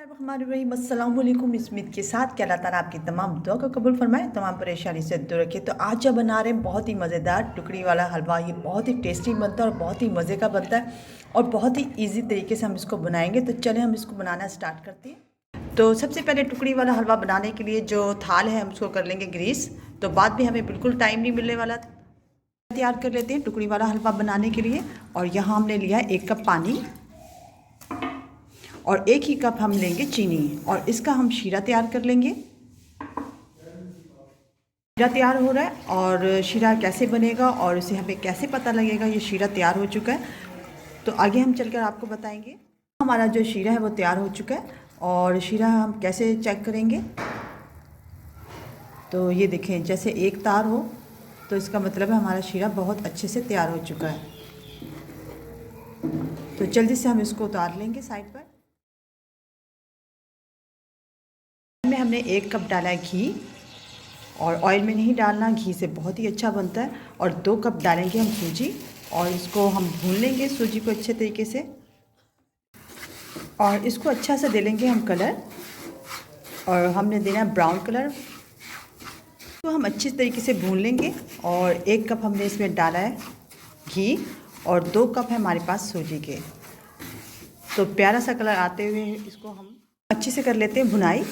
बिस्मिल्लाहिर्रहमानिर्रहीम। अस्सलाम वालेकुम। इस उम्मीद के साथ कि अल्लाह ताला आपकी तमाम दुआ को कबूल फरमाए, तमाम परेशानी से दूर रखे। तो आज जब बना रहे हैं बहुत ही मज़ेदार टुकड़ी वाला हलवा। ये बहुत ही टेस्टी बनता है और बहुत ही मज़े का बनता है और बहुत ही ईजी तरीके से हम इसको बनाएंगे। तो चलें हम इसको बनाना स्टार्ट करते हैं। तो सबसे पहले टुकड़ी वाला हलवा बनाने के लिए जो थाल है हम उसको कर लेंगे ग्रीस। तो बाद में हमें बिल्कुल टाइम नहीं मिलने वाला। तैयार कर लेते हैं टुकड़ी वाला हलवा बनाने के लिए। और यहाँ हमने लिया 1 कप पानी और 1 ही कप हम लेंगे चीनी और इसका हम शीरा तैयार कर लेंगे। शीरा तैयार हो रहा है और शीरा कैसे बनेगा और इसे हमें कैसे पता लगेगा ये शीरा तैयार हो चुका है, तो आगे हम चलकर आपको बताएंगे। हमारा जो शीरा है वो तैयार हो चुका है और शीरा हम कैसे चेक करेंगे। तो ये देखें, जैसे एक तार हो तो इसका मतलब है हमारा शीरा बहुत अच्छे से तैयार हो चुका है। तो जल्दी से हम इसको उतार लेंगे साइड पर। में हमने 1 कप डाला है घी और ऑयल में नहीं डालना, घी से बहुत ही अच्छा बनता है। और 2 कप डालेंगे हम सूजी और इसको हम भून लेंगे सूजी को अच्छे तरीके से और इसको अच्छा से दे लेंगे हम कलर। और हमने देना है ब्राउन कलर। तो हम अच्छी तरीके से भून लेंगे और 1 कप हमने इसमें डाला है घी और 2 कप है हमारे पास सूजी के। तो प्यारा सा कलर आते हुए इसको हम अच्छे से कर लेते हैं भुनाई।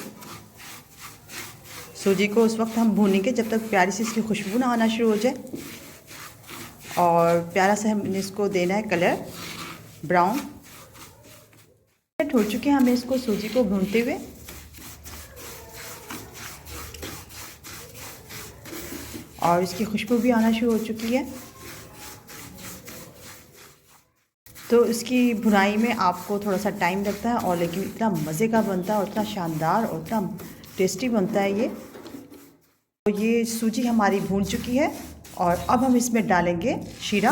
सूजी को उस वक्त हम भूनेंगे जब तक प्यारी सी इसकी खुशबू ना आना शुरू हो जाए। और प्यारा सा हमने इसको देना है कलर ब्राउन। हो चुके हैं हमें इसको सूजी को भूनते हुए। और इसकी खुशबू भी आना शुरू हो चुकी है। तो इसकी भुनाई में आपको थोड़ा सा टाइम लगता है और लेकिन इतना मज़े का बनता है और इतना शानदार और इतना टेस्टी बनता है ये। तो ये सूजी हमारी भून चुकी है और अब हम इसमें डालेंगे शीरा।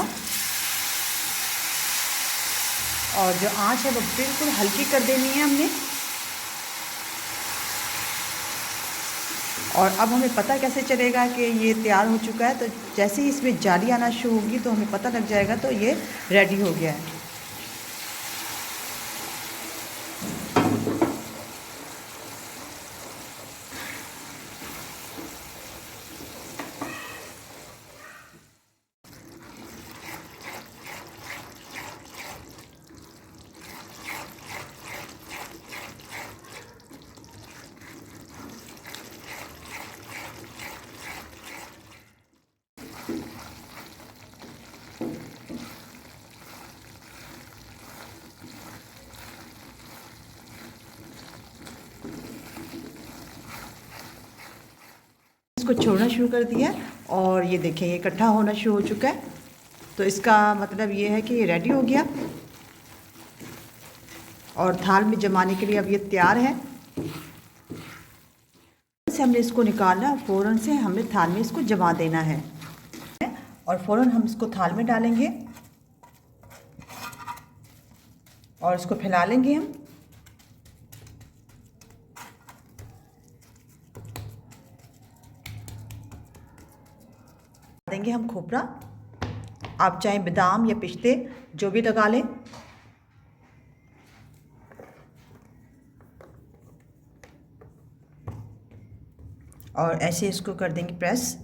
और जो आंच है वो बिल्कुल हल्की कर देनी है हमने। और अब हमें पता कैसे चलेगा कि ये तैयार हो चुका है। तो जैसे ही इसमें जाली आना शुरू होगी तो हमें पता लग जाएगा तो ये रेडी हो गया है। इसको छोड़ना शुरू कर दिया और ये देखें ये इकट्ठा होना शुरू हो चुका है। तो इसका मतलब ये है कि ये रेडी हो गया और थाल में जमाने के लिए अब ये तैयार है। से हमने इसको निकालना, फ़ौरन से हमने थाल में इसको जमा देना है और फ़ौरन हम इसको थाल में डालेंगे और इसको फैला लेंगे हम। देंगे हम खोपरा, आप चाहें बादाम या पिस्ते जो भी लगा लें। और ऐसे इसको कर देंगे प्रेस।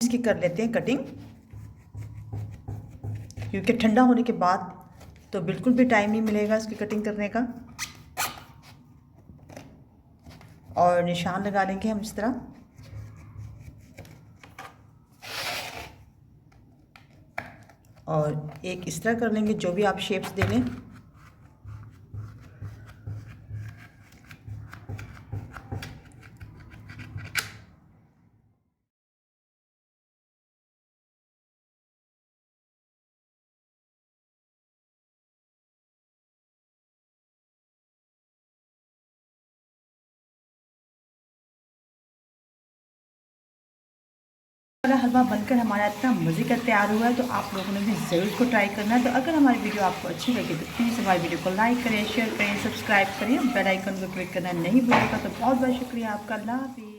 इसकी कर लेते हैं कटिंग, क्योंकि ठंडा होने के बाद तो बिल्कुल भी टाइम नहीं मिलेगा इसकी कटिंग करने का। और निशान लगा लेंगे हम इस तरह। और एक इस तरह कर लेंगे, जो भी आप शेप्स दे लें। वाला हलवा बनकर हमारा इतना मज़े का तैयार हुआ है। तो आप लोगों ने भी ज़रूर इसको ट्राई करना है। तो अगर हमारी वीडियो आपको अच्छी लगे तो प्लीज़ हमारी वीडियो को लाइक करें, शेयर करें, सब्सक्राइब करें, बेल आइकन को क्लिक करना नहीं भूलिएगा। तो बहुत बहुत शुक्रिया आपका। अल्लाह हाफ़िज़।